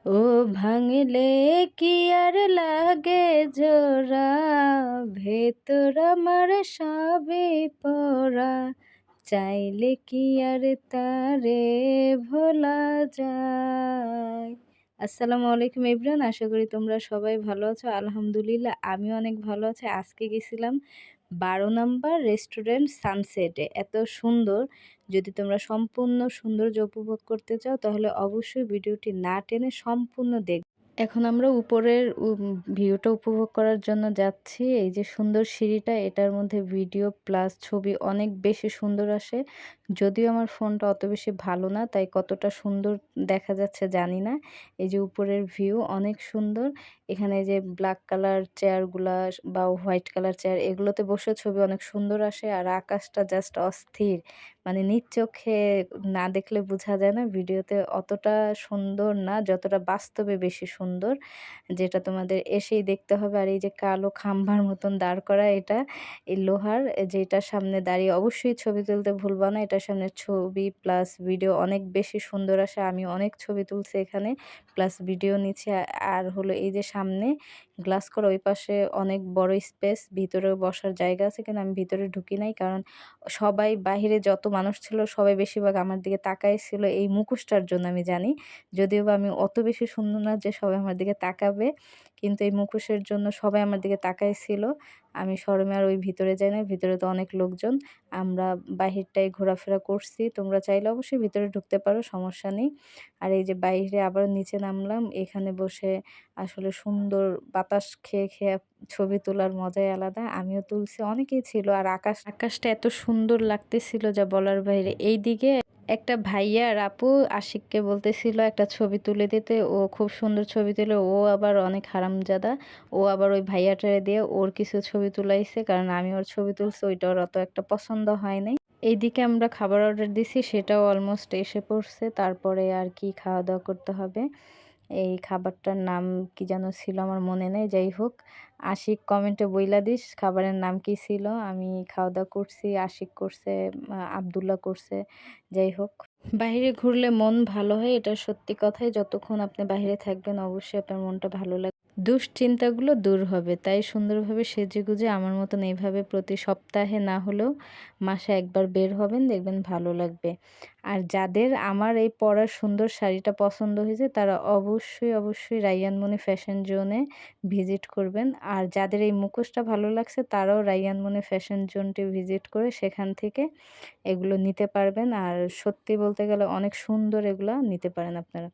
ও ভাঙলে কি আর লাগে জোড়া, ভেতর আমার সবে পড়া, চাইলে কি আর তারে ভোলা যায়। আসসালামু আলাইকুম এভরিওয়ান, আশা করি তোমরা সবাই ভালো আছো। আলহামদুলিল্লাহ আমি অনেক ভালো আছি। আজকে গেছিলাম 12 নম্বর রেস্টুরেন্ট সানসেটে। এত সুন্দর, যদি তোমরা সম্পূর্ণ সৌন্দর্য উপভোগ করতে চাও তাহলে অবশ্যই ভিডিওটি না টেনে সম্পূর্ণ দেখবে। এখন আমরা উপরের ভিউটা উপভোগ করার জন্য যাচ্ছি। এই যে সুন্দর সিঁড়িটা, এটার মধ্যে ভিডিও প্লাস ছবি অনেক বেশি সুন্দর আসে। যদিও আমার ফোনটা অত বেশি ভালো না, তাই কতটা সুন্দর দেখা যাচ্ছে জানি না। এই যে উপরের ভিউ অনেক সুন্দর। এখানে যে ব্ল্যাক কালার চেয়ারগুলা বা হোয়াইট কালার চেয়ার, এগুলোতে বসে ছবি অনেক সুন্দর আসে। আর আকাশটা জাস্ট অস্থির, মানে নিজ চোখে না দেখলে বোঝা যায় না। ভিডিওতে অতটা সুন্দর না যতটা বাস্তবে বেশি সুন্দর, যেটা তোমাদের এসেই দেখতে হবে। আর এই যে কালো খাম্বার মতন দাঁড় করা, এটা এই লোহার, যেটার সামনে দাঁড়িয়ে অবশ্যই ছবি তুলতে ভুলবা না। এটার সামনে ছবি প্লাস ভিডিও অনেক বেশি সুন্দর আসে। আমি অনেক ছবি তুলছি এখানে, প্লাস ভিডিও নিচ্ছি। আর হলো এই যে সামনে গ্লাস করা, ওই পাশে অনেক বড় স্পেস, ভিতরেও বসার জায়গা আছে, কিন্তু আমি ভিতরে ঢুকি নাই কারণ সবাই বাহিরে যত মানুষ ছিল সবাই বেশিরভাগ আমার দিকে তাকাই ছিল এই মুখোশটার জন্য। আমি জানি যদিও বা আমি অত বেশি সুন্দর না যে সবাই আমার দিকে তাকাবে, কিন্তু এই মুখোশের জন্য সবাই আমার দিকে তাকাই ছিল। আমি শরমে আর ওই ভিতরে যাই না, ভিতরে তো অনেক লোকজন। আমরা বাহিরটাই ঘোরাফেরা করছি, তোমরা চাইলে অবশ্যই ভিতরে ঢুকতে পারো, সমস্যা নেই। আর এই যে বাইরে আবার নিচে নামলাম, এখানে বসে আসলে সুন্দর বাতাস খেয়ে খেয়ে ছবি তোলার মজাই আলাদা। আমিও তুলছি, অনেকেই ছিল। আর আকাশটা এত সুন্দর লাগতেছিল যা বলার বাইরে। এইদিকে একটা ভাইয়া আর আপু আশিককে বলতেছিল একটা ছবি তুলে দিতে, ও খুব সুন্দর ছবি তুলে। ও আবার অনেক হারামজাদা, ও আবার ওই ভাইয়াটারে দিয়ে ওর কিছু ছবি তুলাইছে, কারণ আমি ওর ছবি তুলছি, ওইটা ওর অত একটা পছন্দ হয় নাই। এইদিকে আমরা খাবার অর্ডার দিছি, সেটাও অলমোস্ট এসে পড়ছে। তারপরে আর কি খাওয়া দাওয়া করতে হবে। এই খাবারটার নাম কি যেন ছিল আমার মনে নেই, যাই হোক। আশিক কমেন্টে বইলা দিস খাবারের নাম কি ছিল। আমি খাওয়া দাওয়া করছি, আশিক করছে, আব্দুল্লাহ করছে, যাই হোক। বাইরে ঘুরলে মন ভালো হয়, এটা সত্যি কথাই। যতক্ষণ আপনি বাইরে থাকবেন অবশ্যই আপনার মনটা ভালো লাগবে, দুশ্চিন্তাগুলো দূর হবে। তাই সুন্দরভাবে সেজেগুজে আমার মতন এইভাবে প্রতি সপ্তাহে না হলেও মাসে একবার বের হবেন, দেখবেন ভালো লাগবে। আর যাদের আমার এই পরার সুন্দর শাড়িটা পছন্দ হয়েছে তারা অবশ্যই অবশ্যই রাইয়ান মনি ফ্যাশন জোনে ভিজিট করবেন। আর যাদের এই মুখোশটা ভালো লাগছে তারাও রাইয়ান মনি ফ্যাশন জোনটি ভিজিট করে সেখান থেকে এগুলো নিতে পারবেন। আর সত্যি বলতে গেলে অনেক সুন্দর, এগুলা নিতে পারেন আপনারা।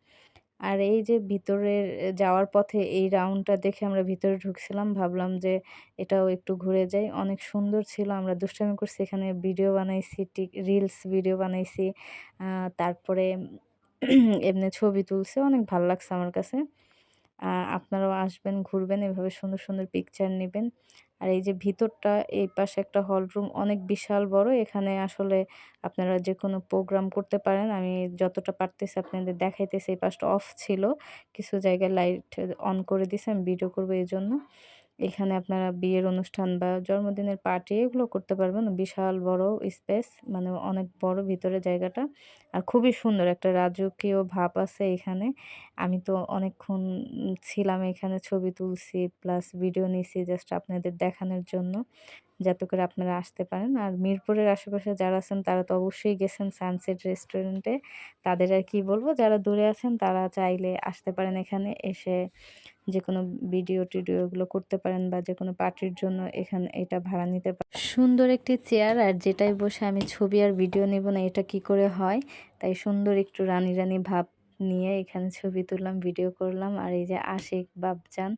আর এই যে ভিতরের যাওয়ার পথে এই রাউন্ডটা দেখে আমরা ভিতরে ঢুকছিলাম, ভাবলাম যে এটাও একটু ঘুরে যাই। অনেক সুন্দর ছিল, আমরা দুষ্টামি করছি এখানে, ভিডিও বানাইছি, রিলস ভিডিও বানাইছি, তারপরে এমনি ছবি তুলছি, অনেক ভালো লাগছে আমার কাছে। আপনারাও আসবেন, ঘুরবেন, এভাবে সুন্দর সুন্দর পিকচার নেবেন। আর এই যে ভিতরটা, এই পাশে একটা হল রুম অনেক বিশাল বড়, এখানে আসলে আপনারা যে কোনো প্রোগ্রাম করতে পারেন। আমি যতটা পারতেছি আপনাদের দেখাইতেছি। এই পাশটা অফ ছিল, কিছু জায়গায় লাইট অন করে দিছে, আমি ভিডিও করবো এই জন্য। এখানে আপনারা বিয়ের অনুষ্ঠান বা জন্মদিনের পার্টি এগুলো করতে পারবেন। বিশাল বড় স্পেস, মানে অনেক বড় ভিতরে জায়গাটা। আর খুবই সুন্দর একটা রাজকীয় ভাব আছে এখানে। আমি তো অনেকক্ষণ ছিলাম এখানে, ছবি তুলছি প্লাস ভিডিও নিছি জাস্ট আপনাদের দেখানোর জন্য, যাতে করে আপনারা আসতে পারেন। আর মিরপুরের আশেপাশে যারা আছেন তারা তো অবশ্যই গেছেন সানসেট রেস্টুরেন্টে, তাদের আর কি বলবো। যারা দূরে আছেন তারা চাইলে আসতে পারেন, এখানে এসে যে কোনো ভিডিও টিডিও এগুলো করতে পারেন, বা যে কোনো পার্টির জন্য এখানে এটা ভাড়া নিতে পারেন। সুন্দর একটি চেয়ার, আর যেটাই বসে আমি ছবি আর ভিডিও নেব না এটা কি করে হয়, তাই সুন্দর একটু রানী রানী ভাব নিয়ে এখানে ছবি তুললাম, ভিডিও করলাম। আর এই যে আশিক বাবজান,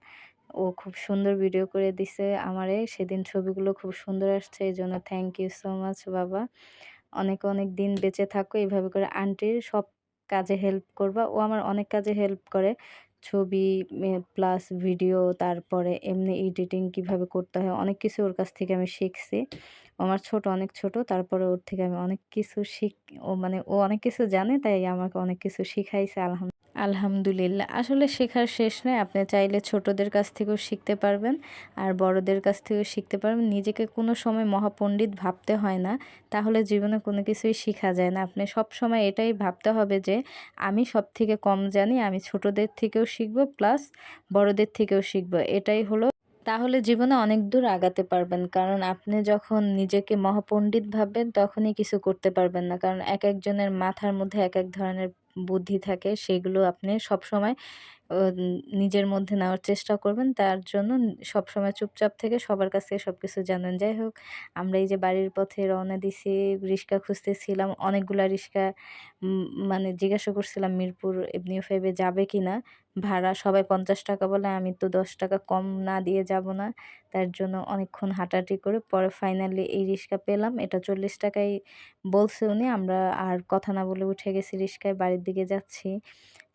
ও খুব সুন্দর ভিডিও করে দিছে আমারে সেদিন, ছবিগুলো খুব সুন্দর আসছে, এই জন্য থ্যাংক ইউ সো মাচ বাবা। অনেক অনেক দিন বেঁচে থাকো, এইভাবে করে আন্টির সব কাজে হেল্প করবা। ও আমার অনেক কাজে হেল্প করে, ছবি প্লাস ভিডিও, তারপরে এমনি এডিটিং কিভাবে করতে হয়, অনেক কিছু ওর কাছ থেকে আমি শিখছি। ও আমার ছোট, অনেক ছোট, তারপরে ওর থেকে আমি অনেক কিছু ও মানে ও অনেক কিছু জানে, তাই আমাকে অনেক কিছু শিখাইছে। আলহামদুলিল্লাহ। আসলে শেখার শেষ নাই। আপনি চাইলে ছোটদের কাছ থেকেও শিখতে পারবেন, আর বড়দের কাছ থেকেও শিখতে পারবেন। নিজেকে কোনো সময় মহাপণ্ডিত ভাবতে হয় না। তাহলে জীবনে কোনো কিছুই শিখা যায় না। আপনি সবসময় এটাই ভাবতে হবে যে, আমি সবথেকে কম জানি, আমি ছোটদের থেকেও শিখব প্লাস বড়দের থেকেও শিখব। এটাই হলো, তাহলে জীবনে অনেক দূর আগাতে পারবেন। কারণ আপনি যখন নিজেকে মহাপণ্ডিত ভাববেন তখনই কিছু করতে পারবেন না। কারণ একেকজনের মাথার মধ্যে একেক ধরনের বুদ্ধি থাকে, সেগুলো আপনি সবসময় ও নিজের মধ্যে নেওয়ার চেষ্টা করবেন। তার জন্য সবসময় চুপচাপ থেকে সবার কাছ থেকে সবকিছু জানবেন। যাই হোক, আমরা এই যে বাড়ির পথে রওনা দিছি, রিক্সা খুঁজতেছিলাম। অনেকগুলা রিক্সা মানে জিজ্ঞাসা করছিলাম মিরপুর এভিনিউ 5 এ যাবে কিনা ভাড়া। সবাই ৳৫০ বলে, আমি তো ৳১০ কম না দিয়ে যাব না। তার জন্য অনেকক্ষণ হাঁটাহাঁটি করে পরে ফাইনালি এই রিক্সা পেলাম। এটা ৳৪০ বলছে উনি। আমরা আর কথা না বলে উঠে গেছি রিক্সায়, বাড়ির দিকে যাচ্ছি।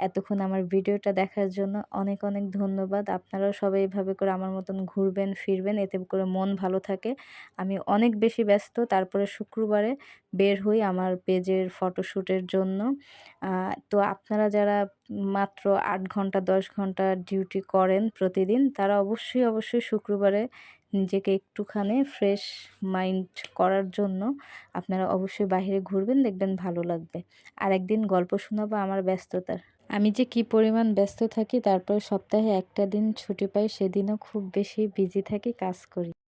এতক্ষণ আমার ভিডিওটা দেখার জন্য অনেক অনেক ধন্যবাদ। আপনারাও সবাই এভাবে করে আমার মতন ঘুরবেন ফিরবেন, এতে করে মন ভালো থাকে। আমি অনেক বেশি ব্যস্ত, তারপরে শুক্রবারে বের হই আমার পেজের ফটোশ্যুটের জন্য। তো আপনারা যারা মাত্র ৮ ঘন্টা ১০ ঘন্টা ডিউটি করেন প্রতিদিন, তারা অবশ্যই অবশ্যই শুক্রবারে নিজেকে একটুখানি ফ্রেশ মাইন্ড করার জন্য আপনারা অবশ্যই বাহিরে ঘুরবেন, দেখবেন ভালো লাগবে। আরেকদিন গল্প শোনাবো আমার ব্যস্ততার। আমি যে কি পরিমাণ ব্যস্ত থাকি, তারপর সপ্তাহে একটা দিন ছুটি পাই, সেদিনও খুব বেশি বিজি থাকি, কাজ করি।